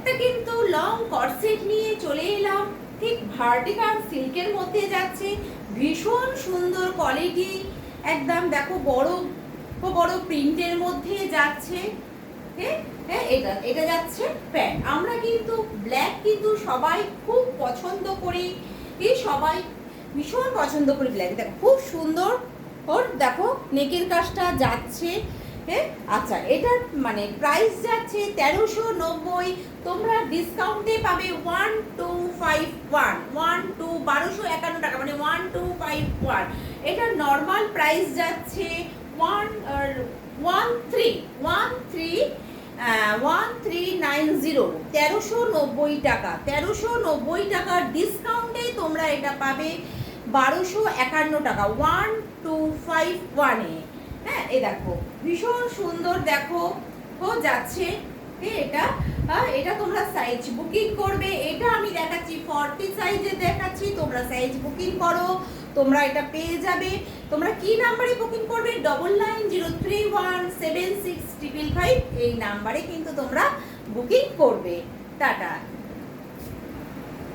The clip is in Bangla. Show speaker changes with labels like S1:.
S1: একটা কিন্তু লং কর্সেট নিয়ে চলে এলাম, ঠিক ভার্টিকাল সিল্কের মধ্যে যাচ্ছে, ভীষণ সুন্দর কোয়ালিটি, একদম দেখো বড় বড় প্রিন্টের মধ্যে যাচ্ছে। হ্যাঁ হ্যাঁ, এটা এটা যাচ্ছে প্যান্ট। আমরা কিন্তু ব্ল্যাক কিন্তু সবাই খুব পছন্দ করি, সবাই ভীষণ পছন্দ করি ব্ল্যাক। দেখো খুব সুন্দর ওর দেখো নেকের কাজটা যাচ্ছে। হ্যাঁ আচ্ছা, এটার মানে প্রাইস যাচ্ছে 1390, তোমরা ডিসকাউন্টে পাবে 1251, 1251 টাকা, মানে 1251। এটার নর্মাল প্রাইস যাচ্ছে 1390, 1390 টাকা। 1390 টাকার ডিসকাউন্টে তোমরা এটা পাবে 1251 টাকা, 1251-এ। হ্যাঁ এই দেখো ভীষণ সুন্দর দেখো যাচ্ছে। এটা এটা তোমরা সাইজ বুকিং করবে, এটা আমি দেখাচ্ছি 40 সাইজে দেখাচ্ছি, তোমরা সাইজ বুকিং করো, তোমরা এটা পেয়ে যাবে। তোমরা কি নাম্বারে বুকিং করবে? 9903176555, এই নাম্বারে কিন্তু তোমরা বুকিং করবে। টাটা।